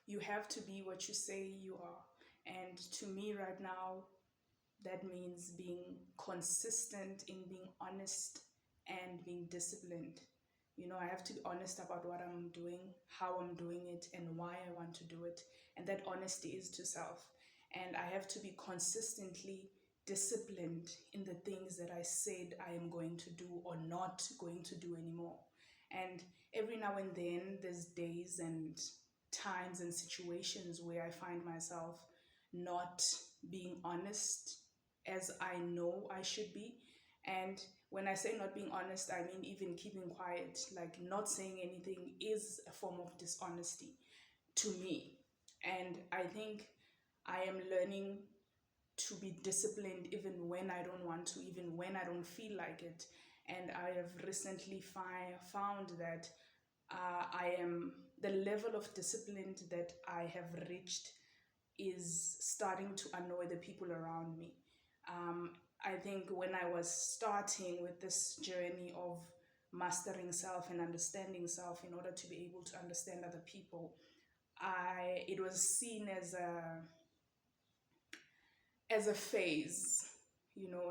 you have to be what you say you are. And to me, right now, that means being consistent in being honest and being disciplined. I have to be honest about what I'm doing, how I'm doing it, and why I want to do it. And that honesty is to self. And I have to be consistently disciplined in the things that I said I am going to do or not going to do anymore. And every now and then, there's days and times and situations where I find myself not being honest as I know I should be. And when I say not being honest, I mean even keeping quiet, like not saying anything is a form of dishonesty to me. And I think I am learning to be disciplined even when I don't want to, even when I don't feel like it. And I have recently found that I am the level of discipline that I have reached is starting to annoy the people around me. I think when I was starting with this journey of mastering self and understanding self in order to be able to understand other people, I it was seen as a phase,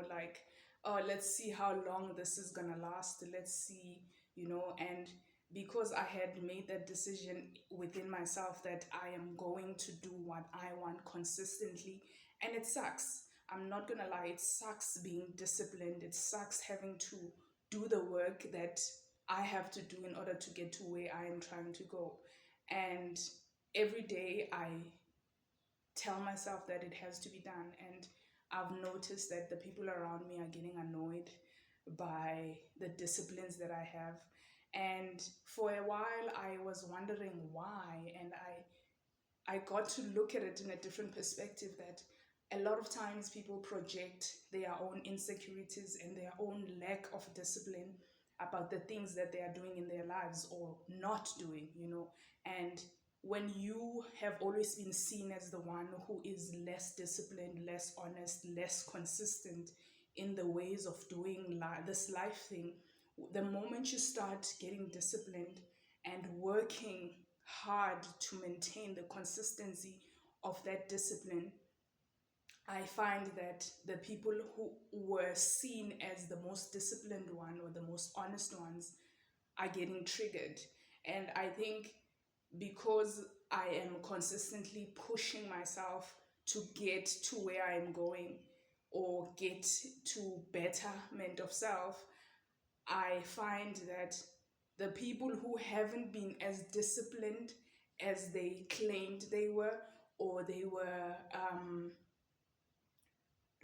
like, oh, let's see how long this is gonna last. Let's see, and because I had made that decision within myself that I am going to do what I want consistently, and it sucks. I'm not gonna lie, it sucks being disciplined. It sucks having to do the work that I have to do in order to get to where I am trying to go. And every day I tell myself that it has to be done. And I've noticed that the people around me are getting annoyed by the disciplines that I have. And for a while, I was wondering why. And I got to look at it in a different perspective that a lot of times people project their own insecurities and their own lack of discipline about the things that they are doing in their lives or not doing. And when you have always been seen as the one who is less disciplined, less honest, less consistent in the ways of doing this life thing, the moment you start getting disciplined and working hard to maintain the consistency of that discipline, I find that the people who were seen as the most disciplined one or the most honest ones are getting triggered. And I think because I am consistently pushing myself to get to where I'm going or get to betterment of self, I find that the people who haven't been as disciplined as they claimed they were, or they were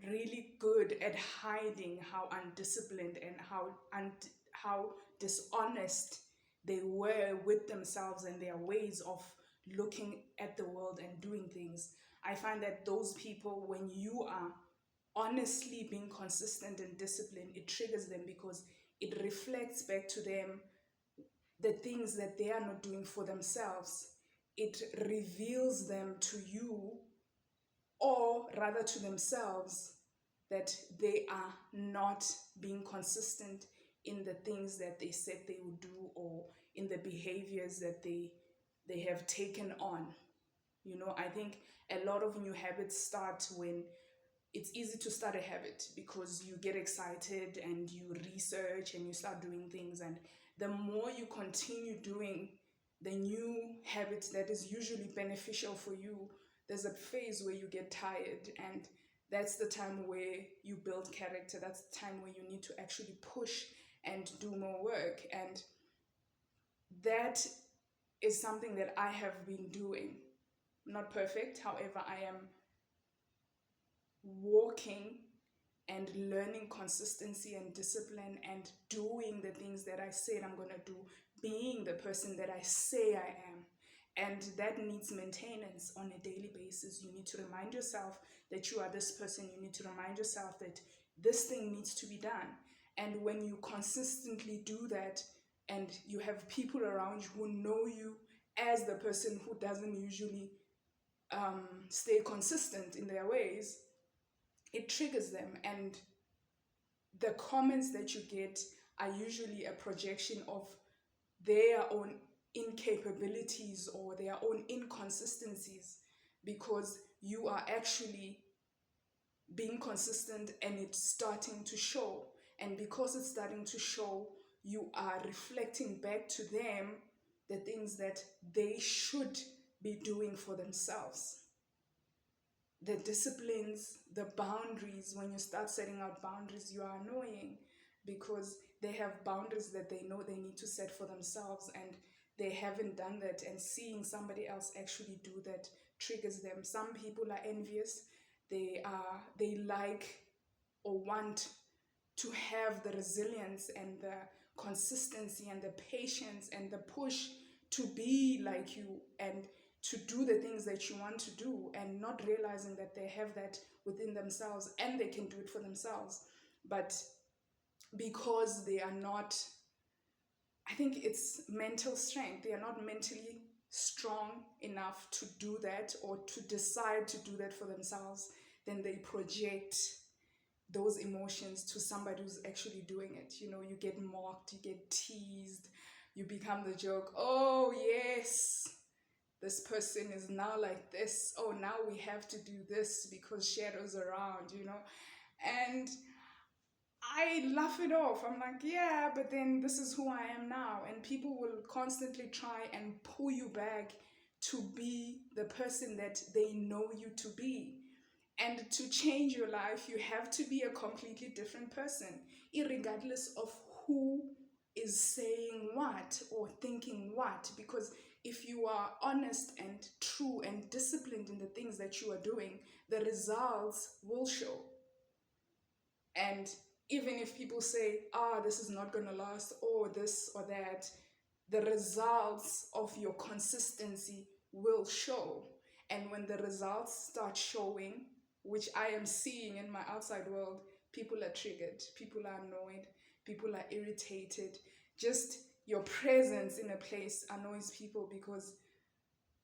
really good at hiding how undisciplined and how dishonest they were with themselves and their ways of looking at the world and doing things. I find that those people, when you are honestly being consistent and disciplined, it triggers them because it reflects back to them the things that they are not doing for themselves. It reveals them to you, or rather to themselves, that they are not being consistent in the things that they said they would do or in the behaviors that they have taken on. I think a lot of new habits start when it's easy to start a habit because you get excited and you research and you start doing things. And the more you continue doing the new habit that is usually beneficial for you, there's a phase where you get tired. And that's the time where you build character. That's the time where you need to actually push and do more work. And that is something that I have been doing. Not perfect, however, I am walking and learning consistency and discipline and doing the things that I said I'm going to do, being the person that I say I am. And that needs maintenance on a daily basis. You need to remind yourself that you are this person. You need to remind yourself that this thing needs to be done. And when you consistently do that and you have people around you who know you as the person who doesn't usually stay consistent in their ways, it triggers them. And the comments that you get are usually a projection of their own incapabilities or their own inconsistencies, because you are actually being consistent and it's starting to show. And because it's starting to show, you are reflecting back to them the things that they should be doing for themselves. The disciplines, the boundaries. When you start setting out boundaries, you are annoying because they have boundaries that they know they need to set for themselves, and they haven't done that. And seeing somebody else actually do that triggers them. Some people are envious. They like or want to have the resilience and the consistency and the patience and the push to be like you and to do the things that you want to do, and not realizing that they have that within themselves and they can do it for themselves. But because they are not, I think it's mental strength, they are not mentally strong enough to do that or to decide to do that for themselves, then they project those emotions to somebody who's actually doing it. You know, you get mocked, you get teased, you become the joke. Oh, yes, this person is now like this. Oh, now we have to do this because Shadow's around, you know. And I laugh it off. I'm like, yeah, but then this is who I am now. And people will constantly try and pull you back to be the person that they know you to be. And to change your life, you have to be a completely different person, regardless of who is saying what or thinking what. Because if you are honest and true and disciplined in the things that you are doing, the results will show. And even if people say, this is not going to last, or this or that, the results of your consistency will show. And when the results start showing, which I am seeing in my outside world, people are triggered, people are annoyed, people are irritated. Just your presence in a place annoys people because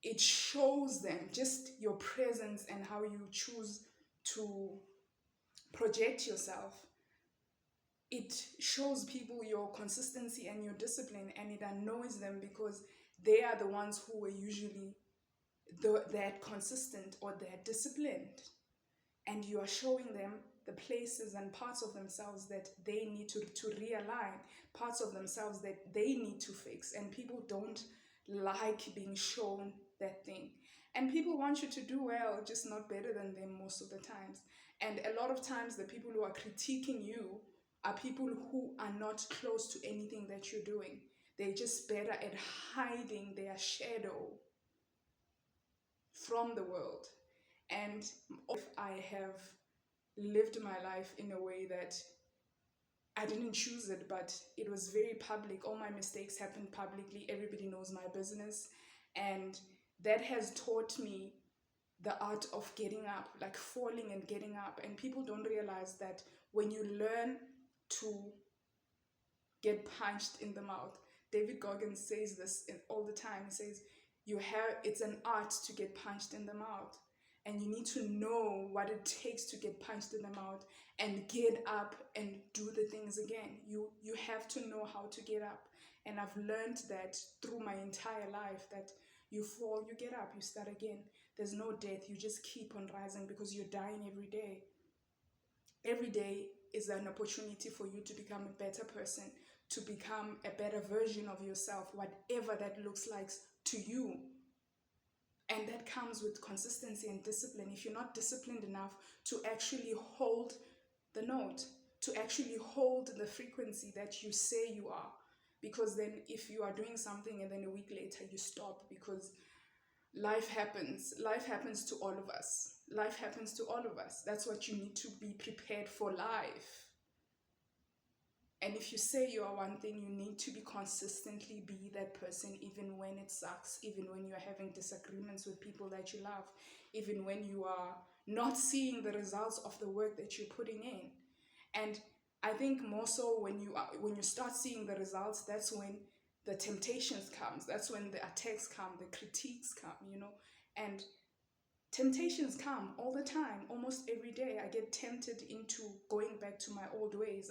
it shows them, just your presence and how you choose to project yourself. It shows people your consistency and your discipline, and it annoys them because they are the ones who were usually that consistent or that disciplined. And you are showing them the places and parts of themselves that they need to realign, parts of themselves that they need to fix. And people don't like being shown that thing. And people want you to do well, just not better than them most of the times. And a lot of times the people who are critiquing you are people who are not close to anything that you're doing. They're just better at hiding their shadow from the world. And if I have lived my life in a way that I didn't choose it, but it was very public. All my mistakes happened publicly. Everybody knows my business. And that has taught me the art of getting up, like falling and getting up. And people don't realize that when you learn to get punched in the mouth, David Goggins says this all the time. He says, it's an art to get punched in the mouth. And you need to know what it takes to get punched in the mouth and get up and do the things again. You have to know how to get up. And I've learned that through my entire life, that you fall, you get up, you start again. There's no death. You just keep on rising because you're dying every day. Every day is an opportunity for you to become a better person, to become a better version of yourself, whatever that looks like to you. And that comes with consistency and discipline. If you're not disciplined enough to actually hold the note, to actually hold the frequency that you say you are. Because then if you are doing something and then a week later you stop because life happens. Life happens to all of us. Life happens to all of us. That's what you need to be prepared for life. And if you say you are one thing, you need to be consistently be that person, even when it sucks, even when you're having disagreements with people that you love, even when you are not seeing the results of the work that you're putting in. And I think more so when you start seeing the results, that's when the temptations comes. That's when the attacks come, the critiques come, you know. And temptations come all the time, almost every day. I get tempted into going back to my old ways.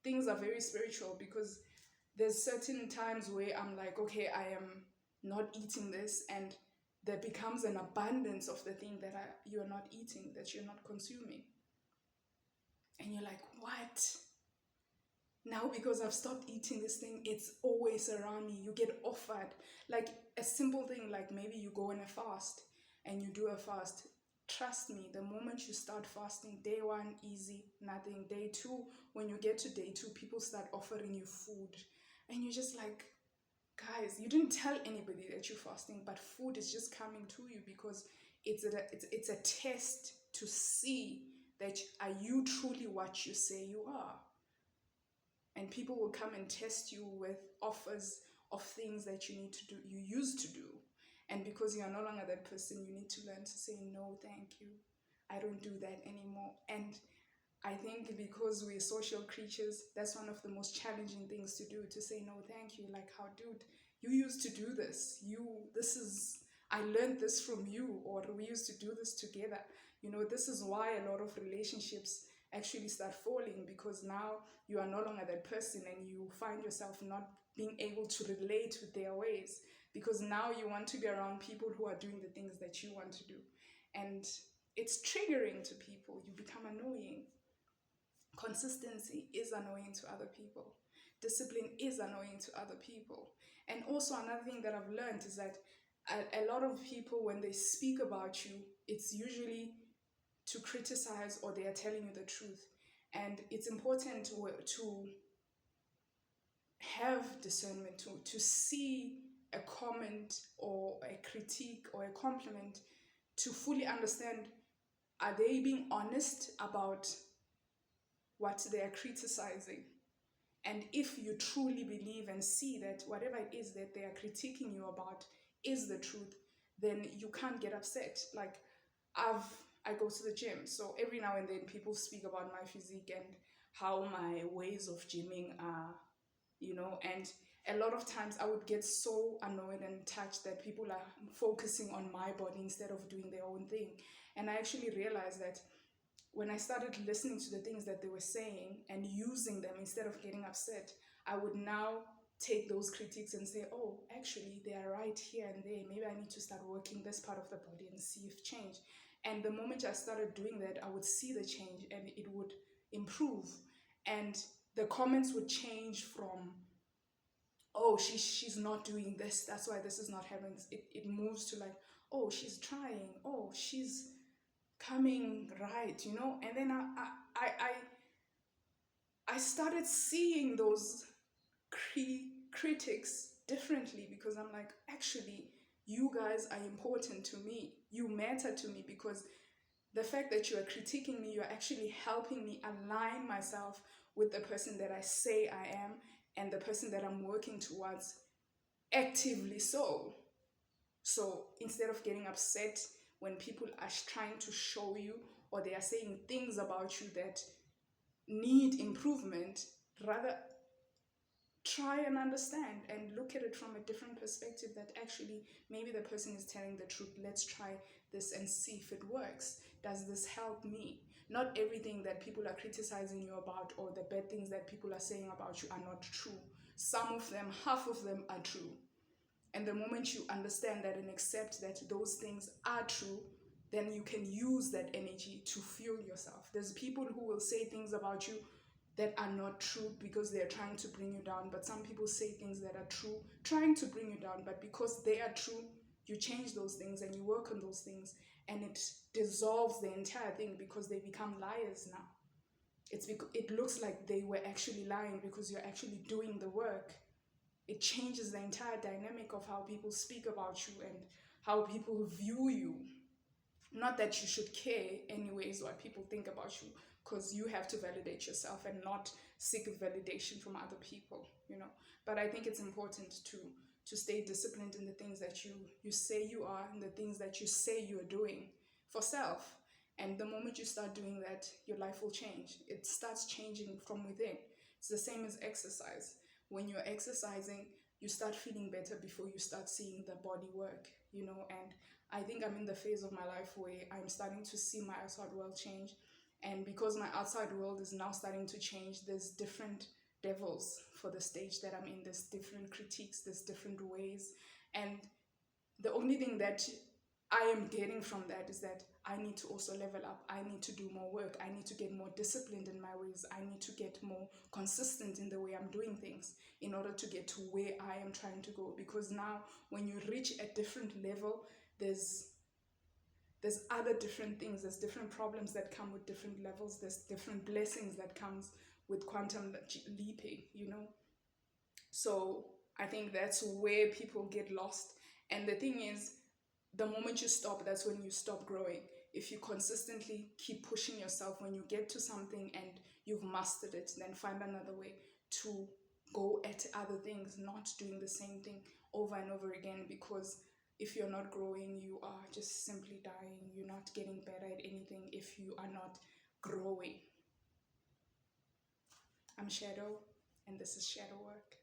Things are very spiritual because There's certain times where I'm like, okay, I am not eating this, and there becomes an abundance of the thing that you're not eating, that you're not consuming. And you're like, what? Now, because I've stopped eating this thing, it's always around me. You get offered, like a simple thing, like maybe you go on a fast and you do a fast. Trust me, the moment you start fasting, day one, easy, nothing. Day two, when you get to day two, people start offering you food. And you're just like, guys, you didn't tell anybody that you're fasting, but food is just coming to you because it's a test to see that are you truly what you say you are. And people will come and test you with offers of things that you need to do, you used to do. And because you are no longer that person, you need to learn to say no, thank you, I don't do that anymore. And I think because we're social creatures, that's one of the most challenging things to do, to say no, thank you. Like, how, dude, you used to do this. This is, I learned this from you, or we used to do this together. This is why a lot of relationships actually start falling, because now you are no longer that person and you find yourself not being able to relate with their ways, because now you want to be around people who are doing the things that you want to do. And it's triggering to people. You become annoying. Consistency is annoying to other people. Discipline is annoying to other people. And also, another thing that I've learned is that a lot of people, when they speak about you, it's usually to criticize, or they are telling you the truth. And it's important to have discernment, to see a comment or a critique or a compliment, to fully understand, are they being honest about what they are criticizing? And if you truly believe and see that whatever it is that they are critiquing you about is the truth, then you can't get upset. Like, I go to the gym, so every now and then people speak about my physique and how my ways of gymming are, and a lot of times I would get so annoyed and touched that people are focusing on my body instead of doing their own thing. And I actually realized that when I started listening to the things that they were saying and using them instead of getting upset, I would now take those critiques and say, oh, actually, they are right here and there. Maybe I need to start working this part of the body and see if change. And the moment I started doing that, I would see the change and it would improve. And the comments would change from, oh, she's not doing this, that's why this is not happening. It moves to like, oh, she's trying, oh, she's coming right, and then I started seeing those critics differently, because I'm like, actually, you guys are important to me, you matter to me, because the fact that you are critiquing me, you're actually helping me align myself with the person that I say I am and the person that I'm working towards, actively so instead of getting upset when people are trying to show you, or they are saying things about you that need improvement, rather try and understand and look at it from a different perspective, that actually maybe the person is telling the truth. Let's try this and see if it works. Does this help me? Not everything that people are criticizing you about, or the bad things that people are saying about you, are not true. Some of them, half of them, are true. And the moment you understand that and accept that those things are true, then you can use that energy to fuel yourself. There's people who will say things about you that are not true because they're trying to bring you down. But some people say things that are true, trying to bring you down. But because they are true, you change those things and you work on those things. And it dissolves the entire thing, because they become liars now. It looks like they were actually lying because you're actually doing the work. It changes the entire dynamic of how people speak about you and how people view you. Not that you should care anyways what people think about you, because you have to validate yourself and not seek validation from other people. But I think it's important to stay disciplined in the things that you say you are, and the things that you say you're doing for self. And the moment you start doing that, your life will change. It starts changing from within. It's the same as exercise. When you're exercising, you start feeling better before you start seeing the body work. And I think I'm in the phase of my life where I'm starting to see my outside world change. And because my outside world is now starting to change, there's different devils for the stage that I'm in. There's different critiques, there's different ways. And the only thing that I am getting from that is that I need to also level up. I need to do more work. I need to get more disciplined in my ways. I need to get more consistent in the way I'm doing things in order to get to where I am trying to go. Because now when you reach a different level, there's other different things. There's different problems that come with different levels. There's different blessings that comes with quantum leaping, you know. So I think that's where people get lost. And the thing is, the moment you stop, that's when you stop growing. If you consistently keep pushing yourself, when you get to something and you've mastered it, then find another way to go at other things, not doing the same thing over and over again. Because if you're not growing, you are just simply dying. You're not getting better at anything if you are not growing. I'm Shadow, and this is Shadow Work.